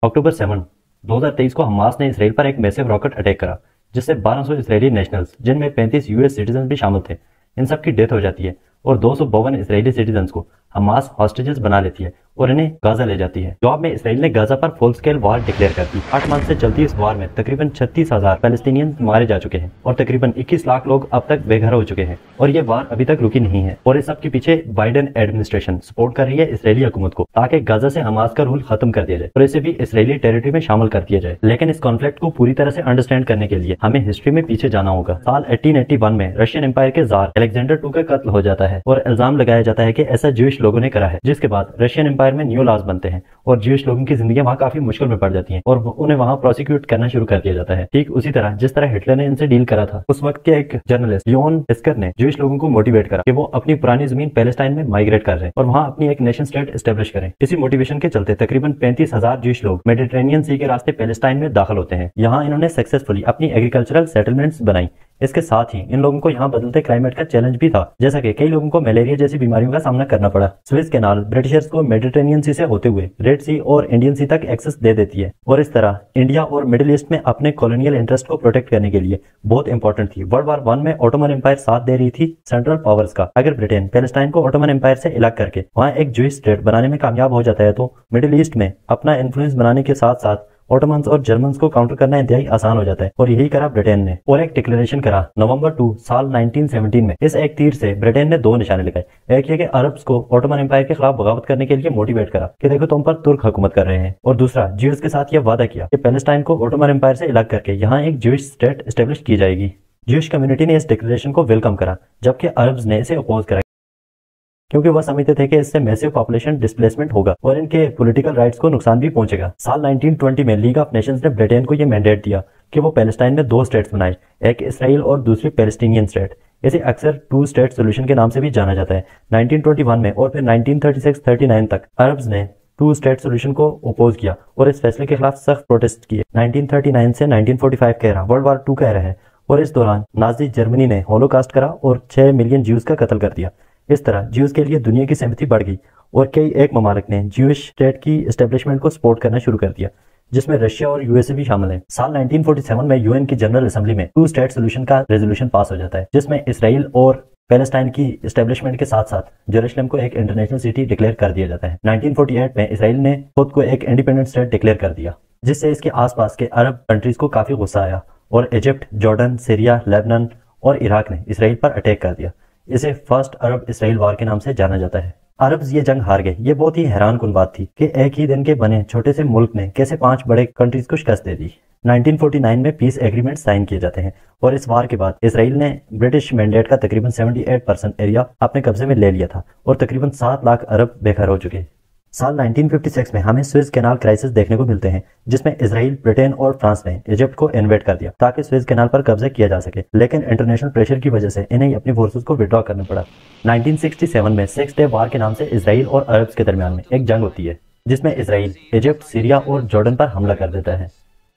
अक्टूबर 7, 2023 को हमास ने इसराइल पर एक मैसिव रॉकेट अटैक करा, जिससे 1200 इसराइली नेशनल्स, जिनमें 35 यूएस सिटीजन भी शामिल थे, इन सब की डेथ हो जाती है और 252 इसराइली सिटीजन्स को हमास हॉस्टेजेस बना लेती है और इन्हें गाजा ले जाती है। जवाब में इसराइल ने गाजा पर फुल स्केल वार डिक्लेयर कर दी। 8 मंथ से चलती इस वार में तकरीबन 36,000 पैलेस्टीनियंस मारे जा चुके हैं और तकरीबन 21 लाख लोग अब तक बेघर हो चुके हैं और ये वार अभी तक रुकी नहीं है। और इस सब के पीछे बाइडेन एडमिनिस्ट्रेशन सपोर्ट कर रही है इसराइली हुकूमत को, ताकि गाजा से हमास का रूल खत्म कर दिया जाए और इसे भी इसराइली टेरिटरी में शामिल कर दिया जाए। लेकिन इस कॉन्फ्लिक्ट को पूरी तरह से अंडरस्टैंड करने के लिए हमें हिस्ट्री में पीछे जाना होगा। साल 1881 में रशियन एम्पायर के जार अलेक्जेंडर II का कत्ल हो जाता है और इल्जाम लगाया जाता है कि ऐसा ज्यूइश लोगों ने करा है, जिसके बाद रशियन एम्पायर में न्यू लॉज बनते हैं और ज्यूइश लोगों की जिंदगी वहाँ काफी मुश्किल में पड़ जाती है और उन्हें वहाँ प्रोसिक्यूट करना शुरू कर दिया जाता है। ठीक उसी तरह जिस तरह हिटलर ने इनसे डील करा था। उस वक्त के एक जर्नलिस्ट लियोन हिस्कर ने ज्यूइश लोगों को मोटिवेट करा कि वो अपनी पुरानी जमीन पैलेस्टाइन में माइग्रेट कर रहे हैं और वहाँ अपनी एक नेशन स्टेट एस्टेब्लिश करें। इसी मोटिवेशन के चलते तकरीबन 35,000 ज्यूइश लोग मेडिटेरेनियन सी के रास्ते पैलेस्टाइन में दाखिल होते हैं। यहाँ इन्होंने सक्सेसफुली अपनी एग्रीकल्चरल सेटलमेंट्स बनाई। इसके साथ ही इन लोगों को यहाँ बदलते क्लाइमेट का चैलेंज भी था, जैसा कि कई लोगों को मलेरिया जैसी बीमारियों का सामना करना पड़ा। स्विस कैनाल ब्रिटिशर्स को मेडिटेरेनियन सी से होते हुए रेड सी और इंडियन सी तक एक्सेस दे देती है और इस तरह इंडिया और मिडिल ईस्ट में अपने कॉलोनियल इंटरेस्ट को प्रोटेक्ट करने के लिए बहुत इंपॉर्टेंट थी। वर्ल्ड वार 1 में ऑटोमन एम्पायर साथ दे रही थी सेंट्रल पावर्स का। अगर ब्रिटेन पैलेस्टाइन को ऑटोमन एम्पायर से अलग करके वहाँ एक ज्यूइश स्टेट बनाने में कामयाब हो जाता है तो मिडिल ईस्ट में अपना इन्फ्लुएंस बनाने के साथ साथ ऑटोमन्स और जर्मन्स को काउंटर करना इंतहाई आसान हो जाता है और यही करा ब्रिटेन ने और एक डिक्लेरेशन करा नवंबर 2 साल 1917 में। इस एक तीर से ब्रिटेन ने 2 निशाने लगाए। एक ये कि अरब्स को ऑटोमन एम्पायर के खिलाफ बगावत करने के लिए मोटिवेट करा कि देखो तुम पर तुर्क हुकूमत कर रहे हैं, और दूसरा ज्यूज के साथ यह वादा किया कि पैलेस्टाइन को ऑटोमन एम्पायर से अलग करके यहाँ एक ज्यूइश स्टेट एस्टेब्लिश की जाएगी। ज्यूइश कम्युनिटी ने इस डिक्लेरेशन को वेलकम करा, जबकि अरब्स ने इसे अपोज करा क्योंकि वह समझते थे कि इससे मैसिव पॉपुलेशन डिस्प्लेसमेंट होगा और इनके पॉलिटिकल राइट्स को नुकसान भी पहुंचेगा। साल 1920 में लीग ऑफ नेशंस ने ब्रिटेन को यह मैंडेट दिया कि वो पैलेस्टाइन में 2 स्टेट्स बनाए, एक इसराइल और दूसरी पैलेस्टीनियन स्टेट। इसे अक्सर 2 स्टेट सोल्यूशन के नाम से भी जाना जाता है। 1921 में और फिर 1936-39 तक अरब्स ने 2 स्टेट सोल्यूशन को अपोज किया और इस फैसले के खिलाफ सख्त प्रोटेस्ट किए। 1939 से 1945 कह रहा वर्ल्ड वार 2 कह रहा है और इस दौरान नाजी जर्मनी ने होलोकास्ट करा और 6 मिलियन ज्यूज का कत्ल कर दिया। इस तरह ज्यूज के लिए दुनिया की सहमति बढ़ गई और कई एक ममालिक ने ज्यूइश स्टेट की एस्टेब्लिशमेंट को सपोर्ट करना शुरू कर दिया, जिसमें रशिया और यूएसए भी शामिल है। साल 1947 में यूएन की जनरल असेंबली में 2 स्टेट सोल्यूशन का रेजोल्यूशन पास हो जाता है, जिसमें इसराइल और पैलेस्टाइन की एस्टेब्लिशमेंट के साथ साथ जेरूसलम को एक इंटरनेशनल सिटी डिक्लेयर कर दिया जाता है। 1948 में इसराइल ने खुद को एक इंडिपेंडेंट स्टेट डिक्लेयर कर दिया, जिससे इसके आसपास के अरब कंट्रीज को काफी गुस्सा आया और इजिप्ट, जॉर्डन, सीरिया, लेबनान और इराक ने इसराइल पर अटैक कर दिया। इसे फर्स्ट अरब इसराइल वार के नाम से जाना जाता है। अरब्स ये जंग हार गए। ये बहुत ही हैरान कुन बात थी कि एक ही दिन के बने छोटे से मुल्क ने कैसे 5 बड़े कंट्रीज को शिकस्त दे दी। 1949 में पीस एग्रीमेंट साइन किए जाते हैं और इस वार के बाद इसराइल ने ब्रिटिश मैंडेट का तकरीबन 78% एरिया अपने कब्जे में ले लिया था और तकरीबन 7 लाख अरब बेघर हो चुके। साल 1956 में हमें स्विस कैनाल क्राइसिस देखने को मिलते हैं, जिसमें इसराइल, ब्रिटेन और फ्रांस ने इजिप्ट को इन्वेट कर दिया ताकि स्विस कैनाल पर कब्जा किया जा सके, लेकिन इंटरनेशनल प्रेशर की वजह से इन्हें अपनी फोर्सेस को विड्रॉ करना पड़ा। 1967 में 6 डे वार के नाम से इसराइल और अरब्स के दरमियान में एक जंग होती है, जिसमें इसराइल इजिप्ट, सीरिया और जॉर्डन पर हमला कर देता है,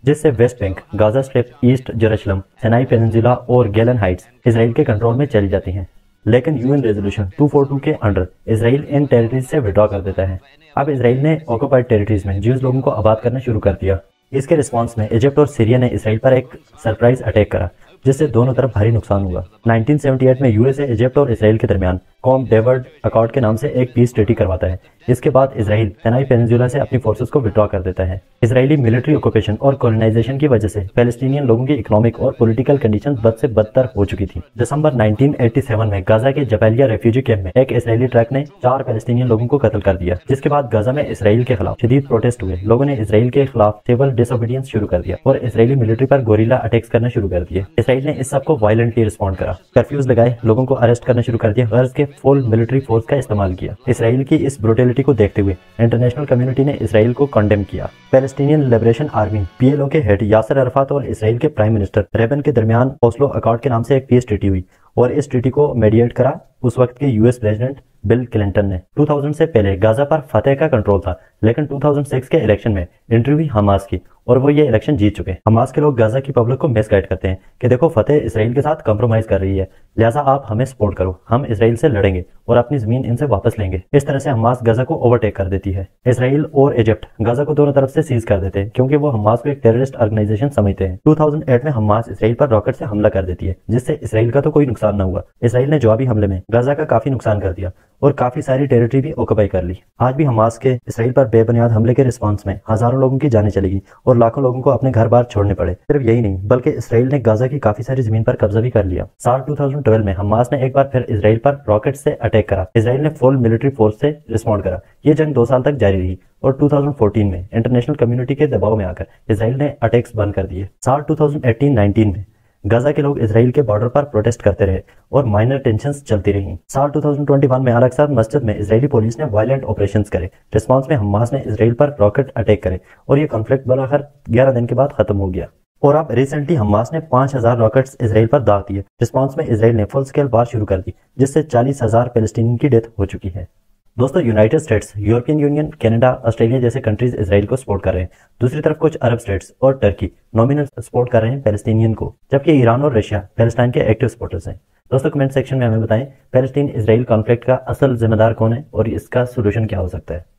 जिससे West Bank, Gaza strip, east Jerusalem, Sinai peninsula और गोलन हाइट्स इसराइल के कंट्रोल में चली जाती हैं। लेकिन यूएन रेजोल्यूशन 242 के अंडर इसराइल इन टेरिटरीज से विड्रॉ कर देता है। अब इसराइल ने ऑक्युपाइड टेरिटरीज में ज्यूज लोगों को आबाद करना शुरू कर दिया। इसके रिस्पांस में इजिप्ट और सीरिया ने इसराइल पर एक सरप्राइज अटैक करा, जिससे दोनों तरफ भारी नुकसान हुआ। 1978 में यूएसए इजिप्ट और इसराइल के दरमियान कॉम डेवर्ड अकॉर्ड के नाम से एक पीस ट्रीटी करवाता है। इसके बाद इसराइल सिनाई पेनिनसुला से अपनी फोर्सेस को विड्रॉ कर देता है। इसराइली मिलिट्री ऑक्यूपेशन और कॉलोनाइजेशन की वजह से पैलेस्टीनियन लोगों की इकोनॉमिक और पॉलिटिकल कंडीशंस बद से बदतर हो चुकी थी। दिसंबर 1987 में गाजा के जबैलिया रेफ्यूजी कैंप में एक इसराइली ट्रक ने 4 पैलेस्टीनियन लोगों को कत्ल कर दिया, जिसके बाद गाजा में इसराइल के खिलाफ शदीद प्रोटेस्ट हुए। लोगों ने इसराइल के खिलाफ सिविल डिसोबीडियंस शुरू कर दिया और इसराइली मिलिट्री पर गोरिल्ला अटैक्स करना शुरू कर दिए। इसराइल ने इस सब को वायलेंटली रिस्पॉन्ड करा, कर्फ्यूज लगाए, लोगों को अरेस्ट करना शुरू कर दिया, गर्ज के फुल मिलिट्री फोर्स का इस्तेमाल किया। इसराइल की इस ब्रुटलिटी को देखते हुए इंटरनेशनल कम्युनिटी ने इसराइल को कंडेम किया। पैलेस्टीनियन लिबरेशन आर्मी पीएलओ के हेड यासर अरफात और इसराइल के प्राइम मिनिस्टर रेबन के दरमियान ओस्लो अकॉर्ड के नाम से एक पीस ट्रीटी हुई और इस ट्रीटी को मेडिएट करा उस वक्त के यूएस प्रेसिडेंट बिल क्लिंटन ने। 2000 से पहले गाजा पर फतेह का कंट्रोल था, लेकिन 2006 के इलेक्शन में एंट्री हुई हमास की और वो ये इलेक्शन जीत चुके। हमास के लोग गाजा की पब्लिक को मिसगाइड करते हैं कि देखो फतेह इसराइल के साथ कंप्रोमाइज कर रही है, लिहाजा आप हमें सपोर्ट करो, हम इसराइल से लड़ेंगे और अपनी जमीन इनसे वापस लेंगे। इस तरह से हमास गाजा को ओवरटेक कर देती है। इसराइल और इजिप्ट गाजा को दोनों तरफ से सीज कर देते हैं क्योंकि वो हमास को एक टेररिस्ट ऑर्गेनाइजेशन समझते हैं। 2008 में हमास इसराइल पर रॉकेट से हमला कर देती है, जिससे इसराइल का तो कोई नुकसान न हुआ। इसराइल ने जवाबी हमले में गाजा का काफी नुकसान कर दिया और काफी सारी टेरिटरी भी ऑक्यूपाई कर ली। आज भी हमास के इसराइल पर बेबुनियाद हमले के रिस्पांस में हजारों लोगों की जानें चली गई और लाखों लोगों को अपने घर बार छोड़ने पड़े। सिर्फ यही नहीं, बल्कि इसराइल ने गाजा की काफी सारी जमीन पर कब्जा भी कर लिया। साल 2012 में हमास ने एक बार फिर इसराइल पर रॉकेट से अटैक करा। इसराइल ने फुल मिलिट्री फोर्स से रिस्पॉन्ड करा। ये जंग 2 साल तक जारी रही और 2014 में इंटरनेशनल कम्युनिटी के दबाव में आकर इसराइल ने अटैक्स बंद कर दिए। साल 2018-19 में गाजा के लोग इसराइल के बॉर्डर पर प्रोटेस्ट करते रहे और माइनर टेंशंस चलती रहीं। साल 2021 में अल-अक्सा मस्जिद में इजरायली पुलिस ने वायलेंट ऑपरेशंस करे। रिस्पांस में हमास ने इसराइल पर रॉकेट अटैक करे और ये कॉन्फ्लिक्ट बराबर 11 दिन के बाद खत्म हो गया। और अब रिसेंटली हमास ने 5000 रॉकेट्स इसराइल पर दाग दिए। रिस्पांस में इसराइल ने फुल स्केल वार शुरू कर दी, जिससे 40,000 पैलेस्टीनियन की डेथ हो चुकी है। दोस्तों, United states, European union, Canada, Australia जैसे कंट्रीज इसराइल को सपोर्ट कर रहे हैं। दूसरी तरफ कुछ अरब स्टेट्स और टर्की नॉमिनल सपोर्ट कर रहे हैं पैलेस्टीनियन को, जबकि ईरान और रशिया पैलेस्टाइन के एक्टिव सपोर्टर्स हैं। दोस्तों, कमेंट सेक्शन में हमें बताएं पैलेस्टीन इसराइल कॉन्फ्लिक्ट का असल जिम्मेदार कौन है और इसका सोल्यूशन क्या हो सकता है।